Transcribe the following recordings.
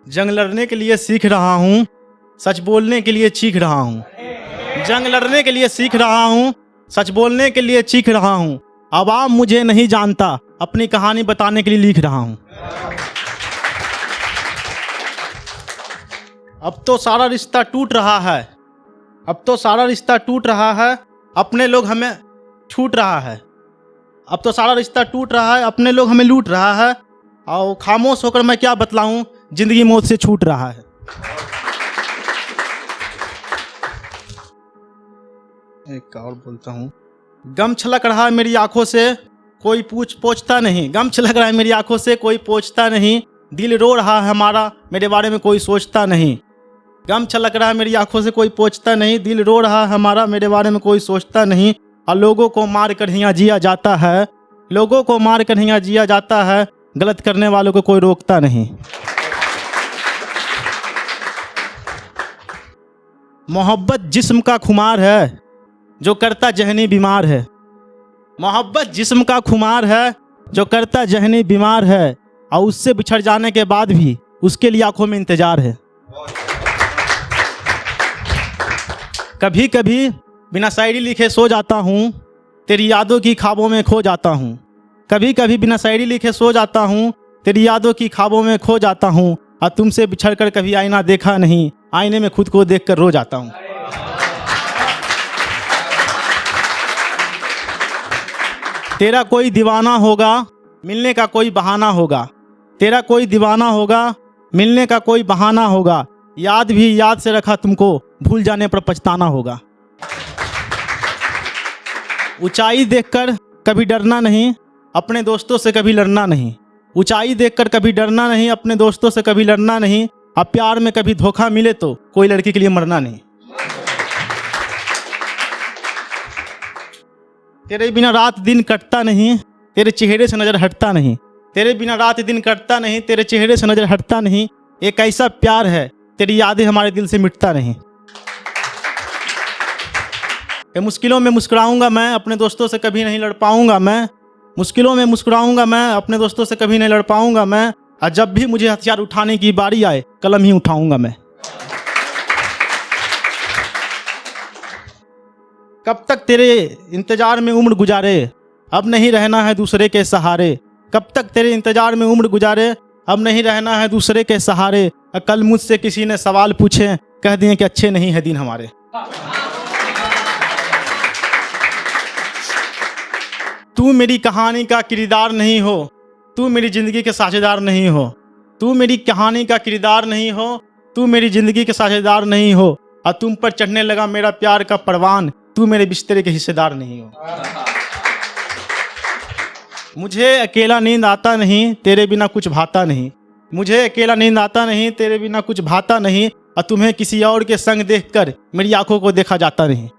जंग लड़ने के लिए सीख रहा हूँ, सच बोलने के लिए चीख रहा हूँ। जंग लड़ने के लिए सीख रहा हूँ, सच बोलने के लिए चीख रहा हूँ। आवाम मुझे नहीं जानता, अपनी कहानी बताने के लिए लिख रहा हूँ। अब तो सारा रिश्ता टूट रहा है, अब तो सारा रिश्ता टूट रहा है, अपने लोग हमें छूट रहा है। अब तो सारा रिश्ता टूट रहा है, अपने लोग हमें लूट रहा है। और खामोश होकर मैं क्या बतलाऊं, जिंदगी मौत से छूट रहा है। एक और बोलता हूँ। गम छलक रहा है मेरी आंखों से, कोई पोंछता नहीं। गम छलक रहा है मेरी आंखों से, कोई पोंछता नहीं। दिल रो रहा है हमारा, मेरे बारे में कोई सोचता नहीं। गम छलक रहा है मेरी आंखों से, कोई पोंछता नहीं। दिल रो रहा है हमारा, मेरे बारे में कोई सोचता नहीं। और लोगों को मार कर हियाँ जिया जाता है, लोगों को मार कर हियाँ जिया जाता है। गलत करने वालों को कोई रोकता नहीं। मोहब्बत जिस्म का खुमार है, जो करता जहनी बीमार है। मोहब्बत जिस्म का खुमार है, जो करता जहनी बीमार है। और उससे बिछड़ जाने के बाद भी उसके लिए आंखों में इंतजार है। कभी कभी बिना शायरी लिखे सो जाता हूँ, तेरी यादों की ख्वाबों में खो जाता हूँ। कभी कभी बिना शायरी लिखे सो जाता हूँ, तेरी यादों की ख्वाबों में खो जाता हूँ। और तुमसे बिछड़कर कभी आईना देखा नहीं, आईने में खुद को देखकर रो जाता हूँ। तेरा कोई दीवाना होगा, मिलने का कोई बहाना होगा। तेरा कोई दीवाना होगा, मिलने का कोई बहाना होगा। याद भी याद से रखा तुमको, भूल जाने पर पछताना होगा। ऊंचाई देखकर कभी डरना नहीं, अपने दोस्तों से कभी लड़ना नहीं। ऊंचाई देखकर कभी डरना नहीं, अपने दोस्तों से कभी लड़ना नहीं। अब प्यार में कभी धोखा मिले तो कोई लड़की के लिए मरना नहीं। तेरे बिना रात दिन कटता नहीं, तेरे चेहरे से नजर हटता नहीं। तेरे बिना रात दिन कटता नहीं, तेरे चेहरे से नजर हटता नहीं। एक ऐसा प्यार है, तेरी यादें हमारे दिल से मिटता नहीं। मुश्किलों में मुस्कुराऊंगा मैं, अपने दोस्तों से कभी नहीं लड़ पाऊंगा मैं। मुश्किलों में मुस्कुराऊंगा मैं, अपने दोस्तों से कभी नहीं लड़ पाऊंगा मैं। और जब भी मुझे हथियार उठाने की बारी आए, कलम ही उठाऊंगा मैं। कब तक तेरे इंतजार में उम्र गुजारे, अब नहीं रहना है दूसरे के सहारे। कब तक तेरे इंतजार में उम्र गुजारे, अब नहीं रहना है दूसरे के सहारे। कल मुझसे किसी ने सवाल पूछे, कह दिए कि अच्छे नहीं है दिन हमारे। तू मेरी कहानी का किरदार नहीं हो, तू मेरी जिंदगी के साझेदार नहीं हो। तू मेरी कहानी का किरदार नहीं हो, तू मेरी जिंदगी के साझेदार नहीं हो। और तुम पर चढ़ने लगा मेरा प्यार का परवान, तू मेरे बिस्तर के हिस्सेदार नहीं हो। मुझे अकेला नींद आता नहीं, तेरे बिना कुछ भाता नहीं। मुझे अकेला नींद आता नहीं, तेरे बिना कुछ भाता नहीं। और तुम्हें किसी और के संग देखकर मेरी आंखों को देखा जाता नहीं।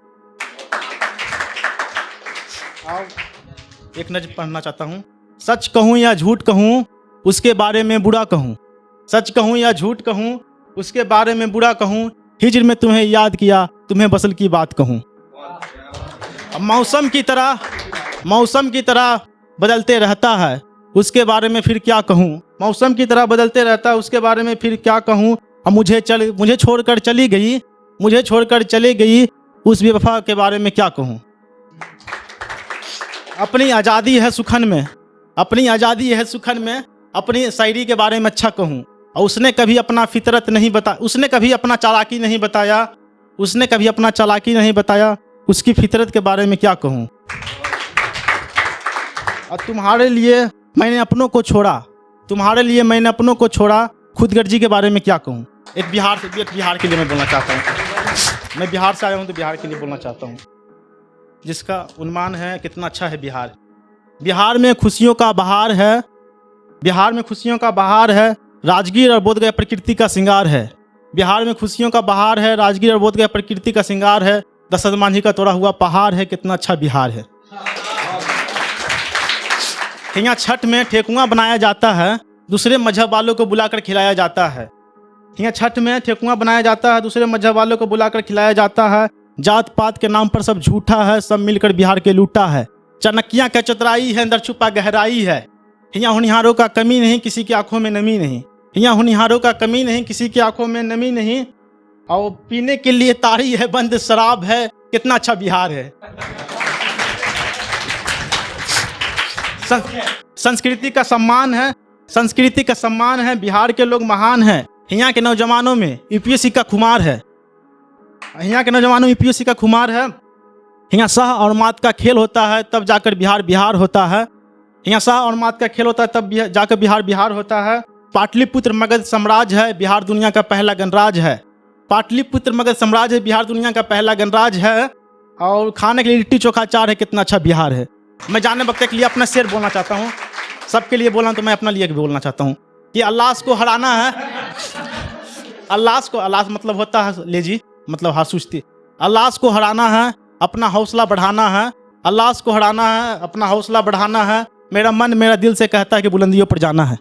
एक नज़म पढ़ना चाहता हूँ। सच कहूँ या झूठ कहूँ, उसके बारे में बुरा कहूँ। सच कहूँ या झूठ कहूँ, उसके बारे में बुरा कहूँ। हिज्र में तुम्हें याद किया, तुम्हें बसल की बात कहूँ। मौसम की तरह बदलते रहता है, उसके बारे में फिर क्या कहूँ। मौसम की तरह बदलते रहता है, उसके बारे में फिर क्या कहूँ। अब मुझे छोड़कर चली गई, उस बेवफा के बारे में क्या कहूँ। अपनी आज़ादी है सुखन में, अपनी शायरी के बारे में अच्छा कहूँ। और उसने कभी अपना चालाकी नहीं बताया, उसकी फितरत के बारे में क्या कहूँ। और तुम्हारे लिए मैंने अपनों को छोड़ा, खुदगर्जी के बारे में क्या कहूँ। एक बिहार के लिए मैं बोलना चाहता हूँ। मैं बिहार से आया हूँ तो बिहार के लिए बोलना चाहता हूँ, जिसका उन्माद है कितना अच्छा है बिहार। बिहार में खुशियों का बहार है, राजगीर और बोधगया प्रकृति का श्रृंगार है। बिहार में खुशियों का बहार है, राजगीर और बोधगया प्रकृति का श्रृंगार है। दशरथ मांझी का तोड़ा हुआ पहाड़ है, कितना अच्छा बिहार है। यहाँ छठ में ठेकुआ बनाया जाता है, दूसरे मजहब वालों को बुलाकर खिलाया जाता है। यहाँ छठ में ठेकुआ बनाया जाता है, दूसरे मजहब वालों को बुलाकर खिलाया जाता है। जात पात के नाम पर सब झूठा है, सब मिलकर बिहार के लूटा है। चाणक्य का चतुराई है, अंदर छुपा गहराई है। यहाँ होनहारों का कमी नहीं, किसी की आंखों में नमी नहीं। यहाँ होनहारों का कमी नहीं, किसी की आंखों में नमी नहीं, और पीने के लिए तारी है, बंद शराब है, कितना अच्छा बिहार है। संस्कृति का सम्मान है, संस्कृति का सम्मान है, बिहार के लोग महान हैं। यहाँ के नौजवानों में यूपीएससी का खुमार है, यहाँ के नौजवानों में यूपीएससी का खुमार है। यहाँ शाह और मात का खेल होता है तब जाकर बिहार बिहार होता है। यहाँ शाह और मात का खेल होता है तब जाकर बिहार बिहार होता है। पाटलिपुत्र मगध साम्राज्य है, बिहार दुनिया का पहला गणराज्य है। पाटलिपुत्र मगध साम्राज्य है, बिहार दुनिया का पहला गणराज्य है। और खाने के लिए लिट्टी चोखा अचार है, कितना अच्छा बिहार है। मैं जाने वक्त के लिए अपना शेर बोलना चाहता हूँ, सबके लिए बोला तो मैं अपना लिए भी बोलना चाहता हूँ कि अल्लाह को हराना है। अल्लाह मतलब होता है ले जी, मतलब हासूस्ती। अल्लाह को हराना है, अपना हौसला बढ़ाना है। अल्लाह को हराना है, अपना हौसला बढ़ाना है। मेरा मन मेरा दिल से कहता है कि बुलंदियों पर जाना है।